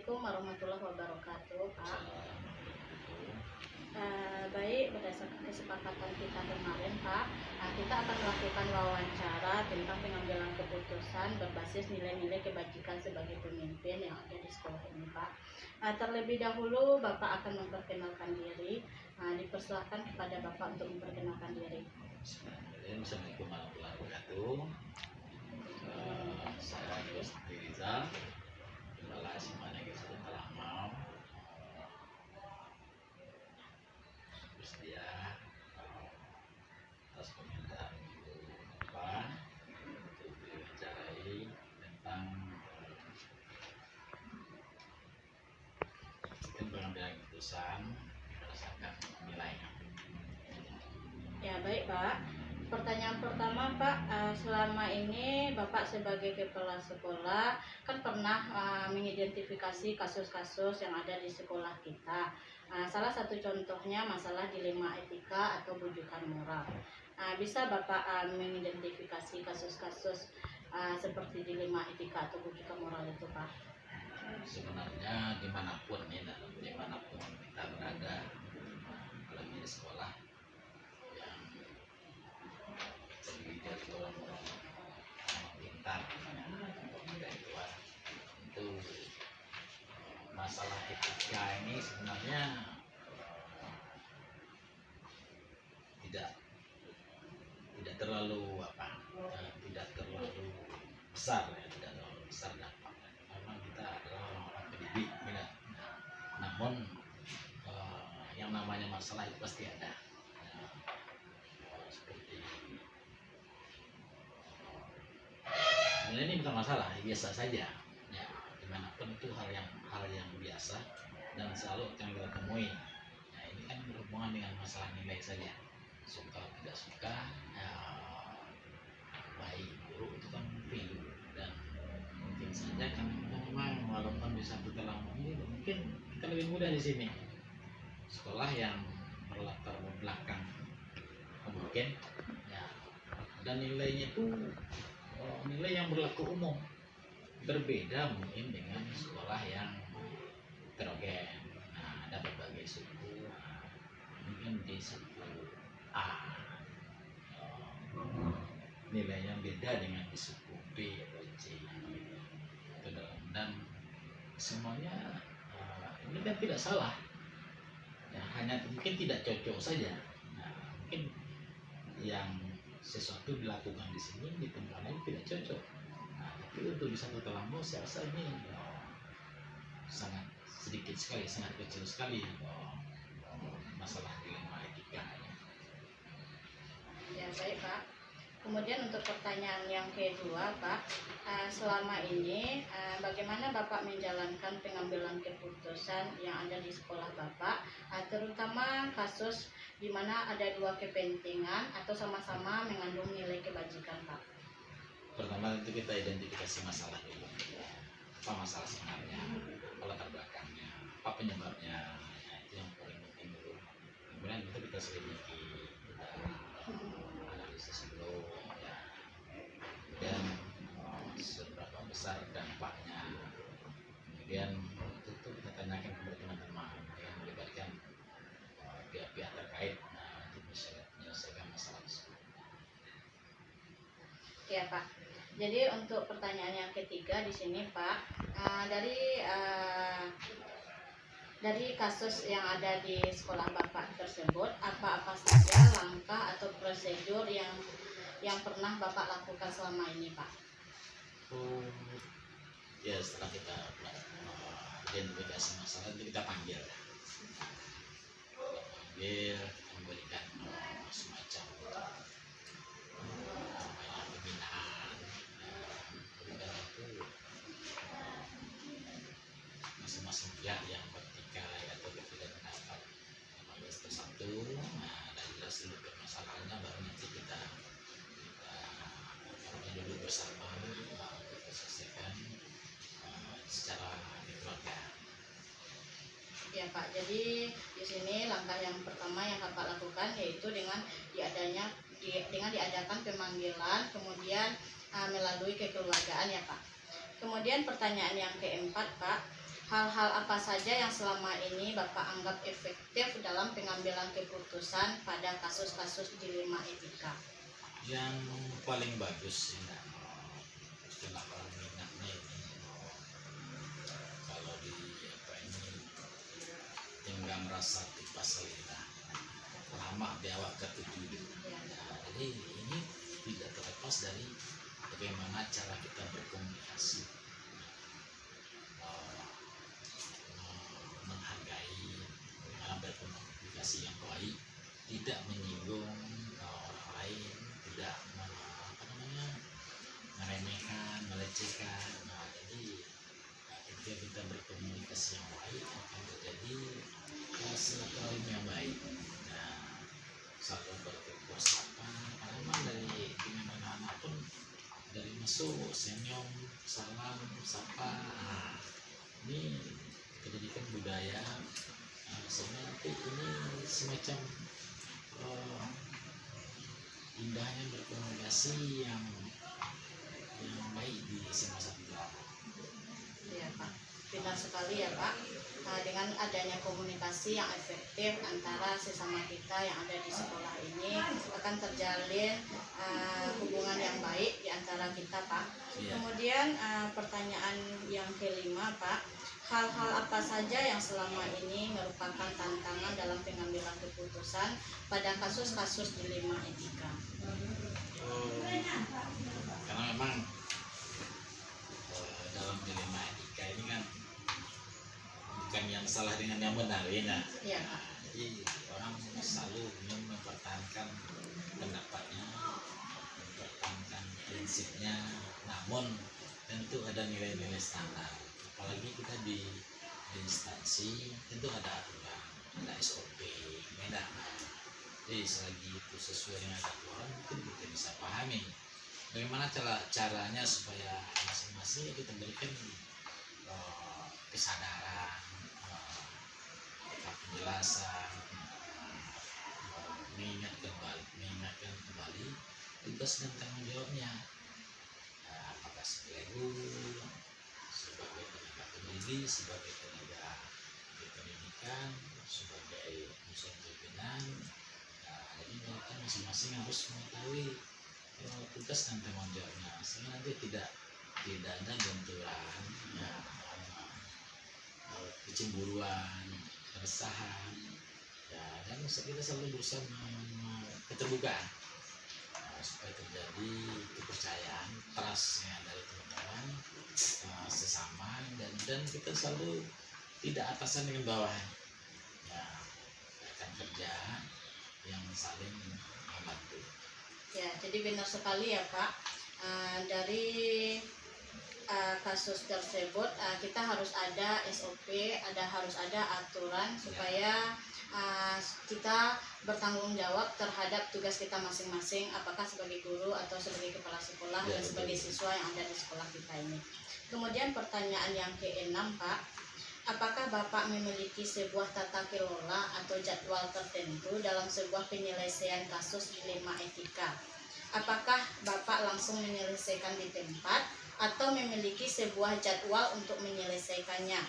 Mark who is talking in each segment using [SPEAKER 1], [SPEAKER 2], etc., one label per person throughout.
[SPEAKER 1] Assalamualaikum warahmatullahi wabarakatuh, Pak. Baik, berdasarkan kesepakatan kita kemarin, Pak, kita akan melakukan wawancara tentang pengambilan keputusan berbasis nilai-nilai kebajikan sebagai pemimpin yang ada di sekolah ini, Pak. Terlebih dahulu, Bapak akan memperkenalkan diri. Dipersilakan kepada Bapak untuk memperkenalkan diri.
[SPEAKER 2] Assalamualaikum warahmatullahi wabarakatuh. Saya Yos Rizal, Kepala SMA Negeri 1 Talamau. Bersedia atas permintaan Bapak untuk diwawancarai tentang pengambilan keputusan berdasarkan nilai.
[SPEAKER 1] Ya, baik, Pak. Pertanyaan pertama, Pak, selama ini Bapak sebagai kepala sekolah kan pernah mengidentifikasi kasus-kasus yang ada di sekolah kita. Salah satu contohnya masalah dilema etika atau bujukan moral. Bisa Bapak mengidentifikasi kasus-kasus seperti dilema etika atau bujukan moral itu, Pak?
[SPEAKER 2] Sebenarnya dimanapun kita berada, apalagi di sekolah yang terdiri dari orang-orang pintar, intelektual, itu masalah etika ini sebenarnya tidak terlalu tidak terlalu besar ya, tidak terlalu besar dampaknya. Memang kita adalah orang-orang pendidik, namun yang namanya masalah itu pasti ada. Seperti sebenarnya ini bukan masalah, biasa saja. Ya, dimanapun itu hal yang biasa dan selalu akan kita temui. Nah, ini kan berhubungan dengan masalah nilai saja. Suka tidak suka, baik buruk itu kan value, dan mungkin saja kan memang walaupun di satu Talamau ini mungkin kita lebih mudah di sini. Sekolah yang berlatar belakang mungkin ya, dan nilainya itu nilai yang berlaku umum, berbeda mungkin dengan sekolah yang heterogen. Ada berbagai suku, mungkin di suku A nilainya beda dengan di suku B atau C gitu. Dan semuanya ini kan tidak salah ya, hanya mungkin tidak cocok saja. Mungkin yang sesuatu dilakukan di sini di tempat lain tidak cocok. Tapi untuk di satu Talamau saya rasa ini sangat sedikit sekali, sangat kecil sekali masalah dilema etika.
[SPEAKER 1] Ya, baik, Pak. Kemudian untuk pertanyaan yang kedua, Pak, selama ini bagaimana Bapak menjalankan pengambilan keputusan yang ada di sekolah Bapak, terutama kasus di mana ada dua kepentingan atau sama-sama mengandung nilai kebajikan, Pak?
[SPEAKER 2] Pertama itu kita identifikasi masalah dulu. Apa masalah sebenarnya, apa latar belakangnya, apa penyebabnya, itu yang paling penting dulu. Kemudian kita selidiki, kita analisis dulu ya, dan seberapa besar dampaknya. Kemudian itu kita tanyakan kepada teman-teman yang melibatkan pihak-pihak terkait untuk menyelesaikan masalah tersebut.
[SPEAKER 1] Ya, Pak. Jadi untuk pertanyaan yang ketiga di sini, Pak, dari kasus yang ada di sekolah Bapak tersebut, apa-apa saja langkah atau prosedur yang pernah Bapak lakukan selama ini, Pak?
[SPEAKER 2] Ya, setelah kita identifikasi masalah itu kita panggil, memberikan semacam pembinaan. Itu masing-masing pihak yang bertikai atau berbeda pendapat panggil satu-satu, dan jelas dulu permasalahannya, baru nanti kita duduk bersama kita selesaikan secara keluarga.
[SPEAKER 1] Ya, Pak, jadi di sini langkah yang pertama yang Bapak lakukan yaitu dengan diadakan pemanggilan, kemudian melalui kekeluargaan, ya, Pak. Kemudian pertanyaan yang keempat, Pak, hal-hal apa saja yang selama ini Bapak anggap efektif dalam pengambilan keputusan pada kasus-kasus dilema etika?
[SPEAKER 2] Yang paling bagus ya, istilah orang minatnya ini, kalau di apa ini, tinggal merasa tipe selera lama di awak ketujuh. Nah, jadi ini tidak terlepas dari bagaimana cara kita berkomunikasi, eh, menghargai, bagaimana berkomunikasi yang baik, tidak menyinggung orang lain, tidak apa namanya, meremehkan, melecehkan. Nah, jadi ketika kita berkomunikasi yang baik akan terjadi silaturahmi yang baik. Nah, satu bertegur sapa, karena memang dari dengan anak-anak pun dari masuk senyum, salam, sapa. Nah, ini kita jadikan budaya, sehingga nanti ini semacam indahnya berkomunikasi yang baik di SMA 1.
[SPEAKER 1] Iya Pak, benar sekali ya Pak. Dengan adanya komunikasi yang efektif antara sesama kita yang ada di sekolah ini akan terjalin hubungan yang baik di antara kita Pak.
[SPEAKER 2] Iya.
[SPEAKER 1] Kemudian pertanyaan yang kelima Pak, hal-hal apa saja yang selama ini merupakan tantangan dalam pengambilan keputusan pada kasus-kasus dilema etika?
[SPEAKER 2] Karena memang dalam dilema etika ini kan bukan yang salah dengan yang benar ya.
[SPEAKER 1] Iya.
[SPEAKER 2] Jadi orang selalu ingin mempertahankan pendapatnya, mempertahankan prinsipnya, namun tentu ada nilai-nilai standar. Apalagi kita di instansi, tentu ada aturan, ada SOP, beda. Jadi selagi itu sesuai dengan aturan, mungkin kita bisa pahami bagaimana caranya supaya masing-masing kita berikan kesadaran, penjelasan, mengingatkan kembali tugas dan tanggung jawabnya. Apakah sebagai guru, sebagai tenaga pendidik, sebagai tenaga pendidikan, sebagai unsur pimpinan. Jadi mereka masing-masing harus mengetahui tugas dan tanggung jawabnya, sehingga nanti tidak ada benturan, kecemburuan, keresahan, dan kita selalu berusaha keterbukaan, supaya terjadi kepercayaan, trust dari teman-teman sesama, dan kita selalu tidak atasan dengan bawahan, akan kerja yang saling membantu.
[SPEAKER 1] Ya, jadi benar sekali ya Pak. Dari kasus tersebut kita harus ada SOP, harus ada aturan supaya kita bertanggung jawab terhadap tugas kita masing-masing, apakah sebagai guru atau sebagai kepala sekolah dan sebagai siswa yang ada di sekolah kita ini. Kemudian pertanyaan yang keenam Pak, apakah Bapak memiliki sebuah tata kelola atau jadwal tertentu dalam sebuah penyelesaian kasus dilema etika? Apakah Bapak langsung menyelesaikan di tempat atau memiliki sebuah jadwal untuk menyelesaikannya?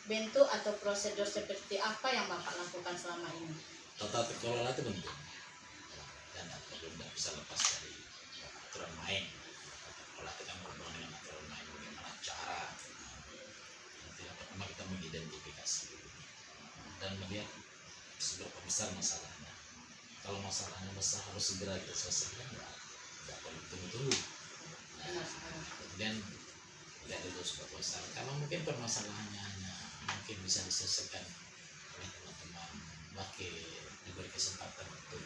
[SPEAKER 1] Bentuk atau prosedur seperti apa yang Bapak lakukan selama ini?
[SPEAKER 2] Tata kelola itu penting, dan tidak bisa lepas dari aturan main. Kalau kita berhubungan dengan aturan main, bagaimana cara? Yang pertama kita mengidentifikasi dan melihat seberapa besar masalahnya. Kalau masalahnya besar harus segera kita selesaikan, tidak perlu tunggu-tunggu. Kemudian lihat dulu seberapa besar. Kalau mungkin permasalahannya hanya mungkin bisa diselesaikan oleh teman-teman wakil, diberi kesempatan untuk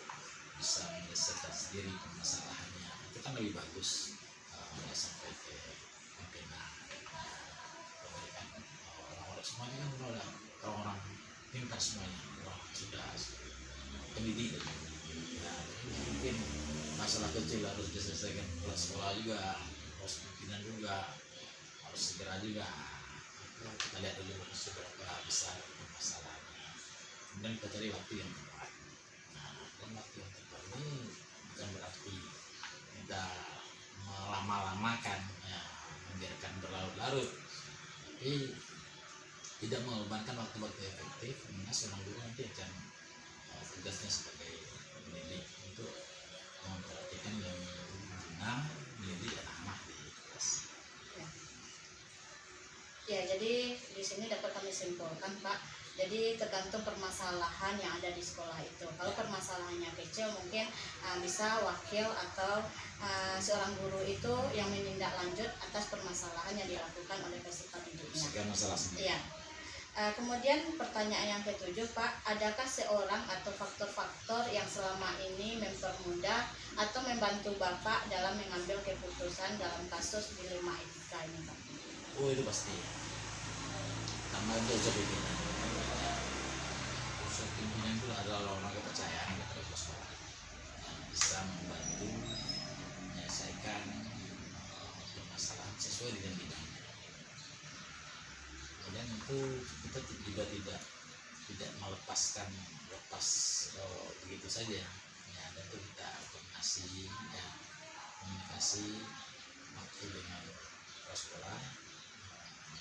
[SPEAKER 2] bisa menyelesaikan sendiri permasalahannya, itu kan lebih bagus. Sampai ke pimpinan, memberikan orang-orang semuanya kan orang-orang pintar semuanya, orang sudah pendidik. Mungkin masalah kecil harus diselesaikan oleh sekolah juga, harus pimpinan juga, harus segera juga. Kita lihat dulu seberapa besar masalahnya, kemudian kita cari waktu yang tepat. Dan waktu yang tepat ini bukan berarti kita melama-lamakan, membiarkan berlarut-larut, tapi tidak mengorbankan waktu-waktu efektif, karena seorang guru nanti akan tugasnya sebagai pendidik untuk memperhatikan yang guna mendidik anak-anak di kelas.
[SPEAKER 1] Ya, jadi di sini dapat kami simpulkan Pak, jadi tergantung permasalahan yang ada di sekolah itu. Kalau permasalahannya kecil mungkin bisa wakil atau seorang guru itu yang menindaklanjut atas permasalahan yang dilakukan oleh peserta didiknya.
[SPEAKER 2] Sekian masalah sendiri.
[SPEAKER 1] Iya. Kemudian pertanyaan yang ketujuh Pak, adakah seorang atau faktor-faktor yang selama ini mempermudah atau membantu Bapak dalam mengambil keputusan dalam kasus dilema etika ini Pak?
[SPEAKER 2] Oh, itu pasti. Karena itu unsur pimpinan. Unsur pimpinan itu adalah orang kepercayaan kepada sekolah yang bisa membantu menyelesaikan permasalahan sesuai dengan bidangnya. Kemudian itu kita juga tidak melepaskan begitu saja. Ya, tentu kita komunikasi waktu dengan kepala sekolah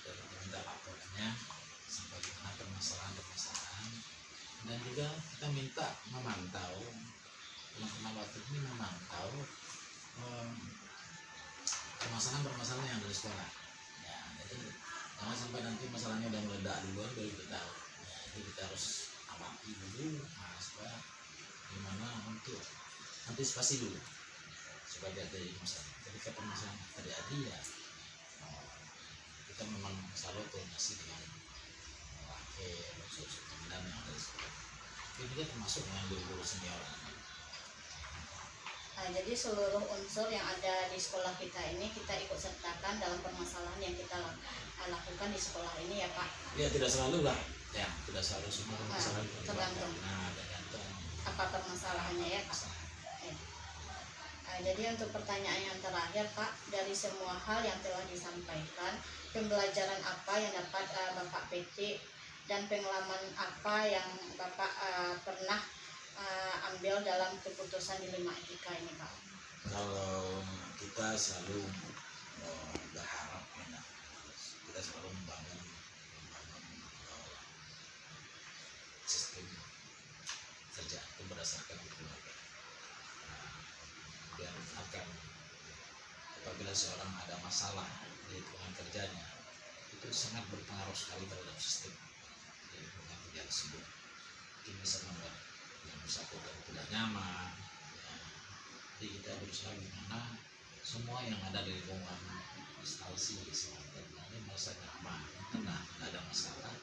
[SPEAKER 2] dan minta laporannya sebagaimana permasalahan dan juga kita minta memantau teman-teman waktu ini memantau permasalahan yang ada di sekolah. Ya, jadi jangan sampai nanti masalahnya udah meledak duluan baru kita tahu. Ya, jadi kita harus amati dulu supaya gimana untuk antisipasi dulu supaya tidak terjadi masalah. Jadi permasalahan terjadi ya kita memang selalu koordinasi dengan wakil unsur pimpinan yang ada di sekolah. Ini juga termasuk dengan guru-guru senior.
[SPEAKER 1] Jadi seluruh unsur yang ada di sekolah kita ini kita ikut sertakan dalam permasalahan yang kita lakukan di sekolah ini ya Pak?
[SPEAKER 2] Ya tidak selalu lah, ya tidak selalu semua permasalahan.
[SPEAKER 1] Tergantung.
[SPEAKER 2] Tergantung
[SPEAKER 1] apa permasalahannya ya Pak? Jadi untuk pertanyaan yang terakhir Pak, dari semua hal yang telah disampaikan, pembelajaran apa yang dapat Bapak petik dan pengalaman apa yang Bapak pernah ambil dalam keputusan dilema etika ini Pak?
[SPEAKER 2] Kalau kita selalu berharap, kita selalu membangun sistem kerja itu berdasarkan keluarga. Dan akan apabila seorang ada masalah di lingkungan kerjanya itu sangat berpengaruh sekali terhadap sistem di lingkungan kerja tersebut. Mungkin bisa membuat yang bersangkutan tidak nyaman. Ya. Jadi kita berusaha gimana semua yang ada di lingkungan instalasi kesehatan ini merasa nyaman, tenang, tidak ada masalah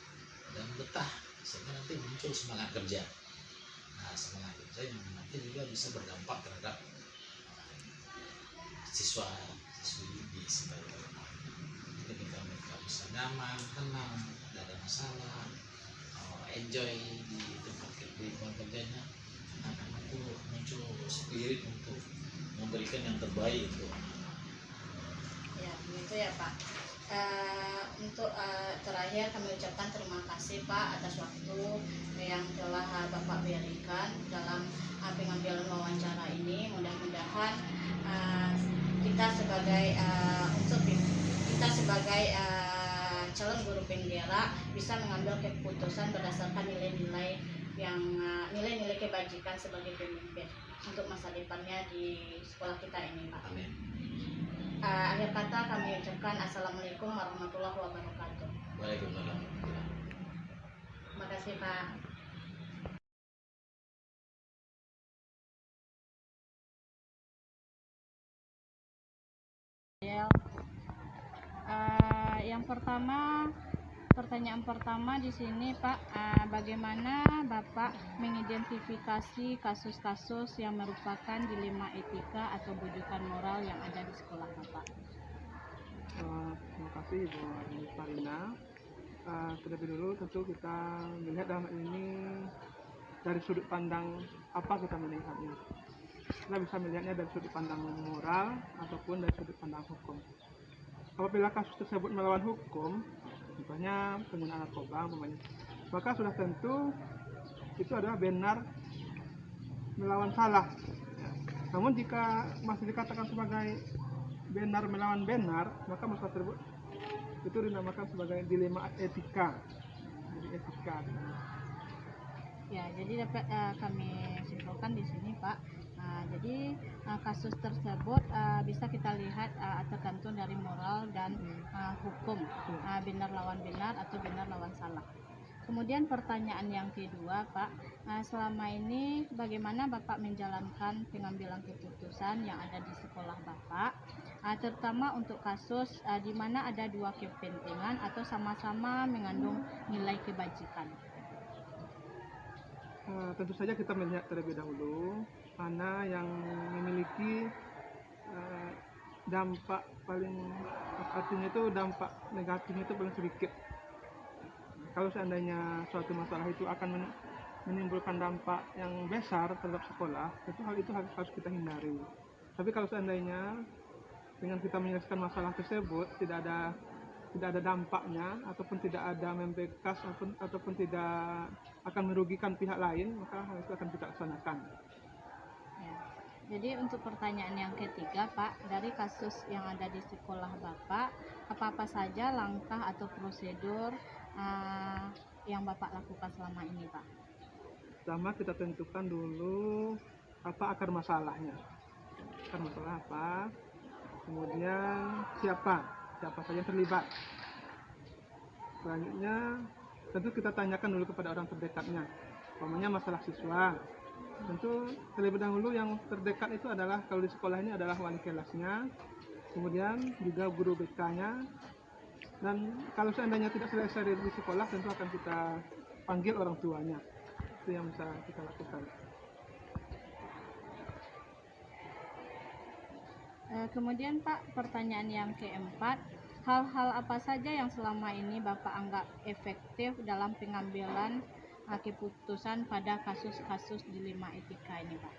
[SPEAKER 2] dan betah sehingga nanti muncul semangat kerja. Nah, semangat kerja yang nanti juga bisa berdampak terhadap siswa-siswi di sekitar rumah. Jadi mereka bisa nyaman, tenang, tidak ada masalah, enjoy di tempat kerjanya. Anak-anak itu muncul spirit untuk memberikan yang terbaik itu.
[SPEAKER 1] Ya, begitu ya Pak. Untuk terakhir kami ucapkan terima kasih Pak atas waktu yang telah Bapak berikan dalam pengambilan wawancara ini. Mudah-mudahan kita sebagai calon guru pembela bisa mengambil keputusan berdasarkan nilai-nilai nilai-nilai kebajikan sebagai pemimpin untuk masa depannya di sekolah kita ini Pak.
[SPEAKER 2] Amin.
[SPEAKER 1] Akhir kata kami ucapkan Assalamualaikum warahmatullahi wabarakatuh.
[SPEAKER 2] Waalaikumsalam.
[SPEAKER 1] Terima kasih Pak. Pertanyaan pertama di sini Pak, bagaimana Bapak mengidentifikasi kasus-kasus yang merupakan dilema etika atau bujukan moral yang ada di sekolah Bapak?
[SPEAKER 3] Terima kasih Ibu Farina. Terlebih dulu tentu kita melihat dalam ini dari sudut pandang apa kita melihatnya. Kita bisa melihatnya dari sudut pandang moral ataupun dari sudut pandang hukum. Apabila kasus tersebut melawan hukum, contohnya penggunaan narkoba, maka sudah tentu itu adalah benar melawan salah. Namun jika masih dikatakan sebagai benar melawan benar, maka masalah tersebut itu dinamakan sebagai dilema etika. etika.
[SPEAKER 1] Ya, jadi dapat kami simpulkan di sini, Pak. Jadi kasus tersebut bisa kita lihat tergantung dari moral dan hukum, benar lawan benar atau benar lawan salah. Kemudian pertanyaan yang kedua, Pak, selama ini bagaimana Bapak menjalankan pengambilan keputusan yang ada di sekolah Bapak, terutama untuk kasus di mana ada dua kepentingan atau sama-sama mengandung nilai kebajikan?
[SPEAKER 3] Tentu saja kita melihat terlebih dahulu mana yang memiliki dampak paling, artinya itu dampak negatifnya itu paling sedikit. Kalau seandainya suatu masalah itu akan menimbulkan dampak yang besar terhadap sekolah, tentu hal itu harus kita hindari. Tapi kalau seandainya dengan kita menyelesaikan masalah tersebut tidak ada dampaknya ataupun tidak ada membekas ataupun tidak akan merugikan pihak lain, maka hal itu akan kita laksanakan.
[SPEAKER 1] Ya. Jadi untuk pertanyaan yang ketiga, Pak, dari kasus yang ada di sekolah Bapak, apa-apa saja langkah atau prosedur yang Bapak lakukan selama ini, Pak?
[SPEAKER 3] Pertama kita tentukan dulu apa akar masalahnya. Akar masalah apa? Kemudian siapa saja yang terlibat. Selanjutnya tentu kita tanyakan dulu kepada orang terdekatnya. Umpamanya masalah siswa, tentu terlebih dahulu yang terdekat itu adalah, kalau di sekolah ini adalah wali kelasnya, kemudian juga guru BK-nya, dan kalau seandainya tidak selesai di sekolah tentu akan kita panggil orang tuanya. Itu yang bisa kita lakukan.
[SPEAKER 1] Kemudian Pak, pertanyaan yang keempat, hal-hal apa saja yang selama ini Bapak anggap efektif dalam pengambilan keputusan pada kasus-kasus dilema etika ini, Pak?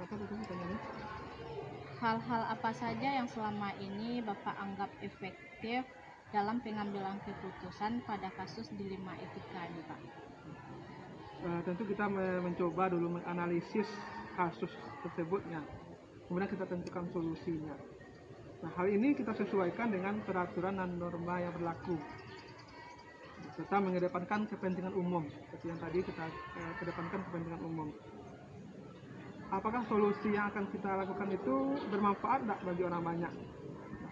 [SPEAKER 3] Apa tadi pertanyaannya?
[SPEAKER 1] Hal-hal apa saja yang selama ini Bapak anggap efektif dalam pengambilan keputusan pada kasus dilema etika ini, Pak?
[SPEAKER 3] Tentu kita mencoba dulu menganalisis kasus tersebutnya, kemudian kita tentukan solusinya. Nah, hal ini kita sesuaikan dengan peraturan dan norma yang berlaku, serta mengedepankan kepentingan umum. Seperti yang tadi kita kedepankan kepentingan umum. Apakah solusi yang akan kita lakukan itu bermanfaat tidak bagi orang banyak,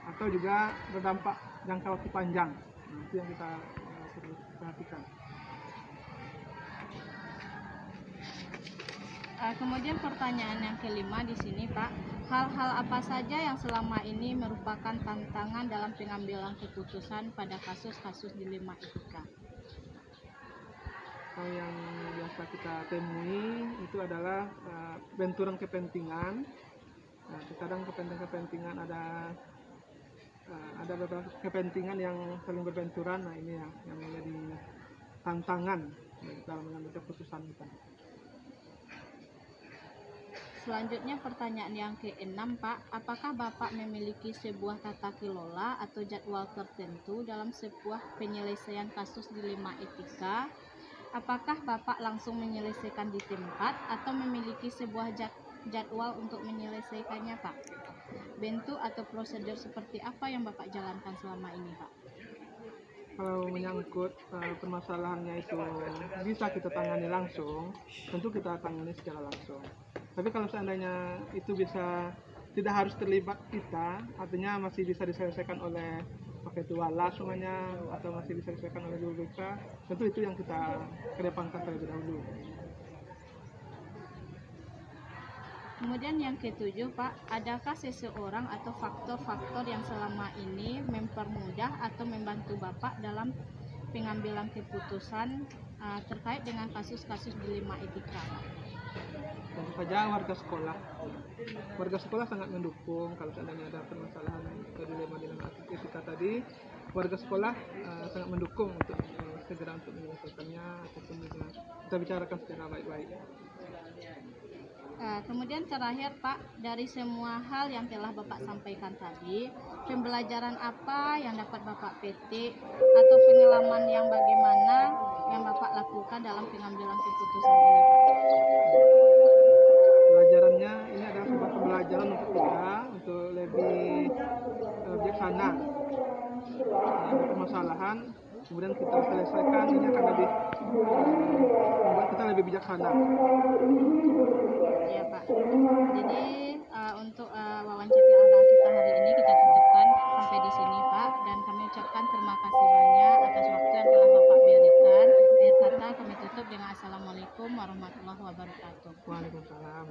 [SPEAKER 3] atau juga berdampak jangka waktu panjang? Nah, itu yang kita perlu perhatikan.
[SPEAKER 1] Kemudian pertanyaan yang kelima di sini, Pak, hal-hal apa saja yang selama ini merupakan tantangan dalam pengambilan keputusan pada kasus-kasus dilema etika?
[SPEAKER 3] Hal yang biasa kita temui itu adalah benturan kepentingan. Nah, kadang kepentingan ada beberapa kepentingan yang saling berbenturan. Nah, ini yang menjadi tantangan dalam mengambil keputusan kita.
[SPEAKER 1] Selanjutnya pertanyaan yang keenam, Pak, apakah Bapak memiliki sebuah tata kelola atau jadwal tertentu dalam sebuah penyelesaian kasus dilema etika? Apakah Bapak langsung menyelesaikan di tempat atau memiliki sebuah jadwal untuk menyelesaikannya, Pak? Bentuk atau prosedur seperti apa yang Bapak jalankan selama ini, Pak?
[SPEAKER 3] Kalau menyangkut permasalahannya itu bisa kita tangani langsung, tentu kita tangani secara langsung. Tapi kalau seandainya itu tidak harus terlibat kita, artinya masih bisa diselesaikan oleh ketua LAS semuanya, atau masih bisa diselesaikan oleh guru BK, tentu itu yang kita kedepankan terlebih dahulu.
[SPEAKER 1] Kemudian yang ketujuh, Pak, adakah seseorang atau faktor-faktor yang selama ini mempermudah atau membantu Bapak dalam pengambilan keputusan terkait dengan kasus-kasus dilema etika, Pak?
[SPEAKER 3] Tentu saja warga sekolah sangat mendukung. Kalau seandainya ada permasalahan dilema etika tadi, warga sekolah sangat mendukung untuk segera untuk menyelesaikannya ataupun juga kita bicarakan secara baik-baik.
[SPEAKER 1] Kemudian terakhir, Pak, dari semua hal yang telah Bapak sampaikan tadi, pembelajaran apa yang dapat Bapak petik atau pengalaman yang bagaimana yang Bapak lakukan dalam pengambilan keputusan ini, Pak?
[SPEAKER 3] Pelajarannya ini adalah sebuah pembelajaran untuk kita untuk lebih bijaksana ada permasalahan, kemudian kita selesaikan, ini akan lebih membuat kita lebih bijaksana.
[SPEAKER 1] Ya Pak. Jadi untuk wawancara kita hari ini kita cukupkan sampai di sini Pak, dan kami ucapkan terima kasih banyak atas waktu yang telah Bapak berikan. Akhir kata kami tutup dengan Assalamualaikum warahmatullahi wabarakatuh.
[SPEAKER 3] Waalaikumsalam.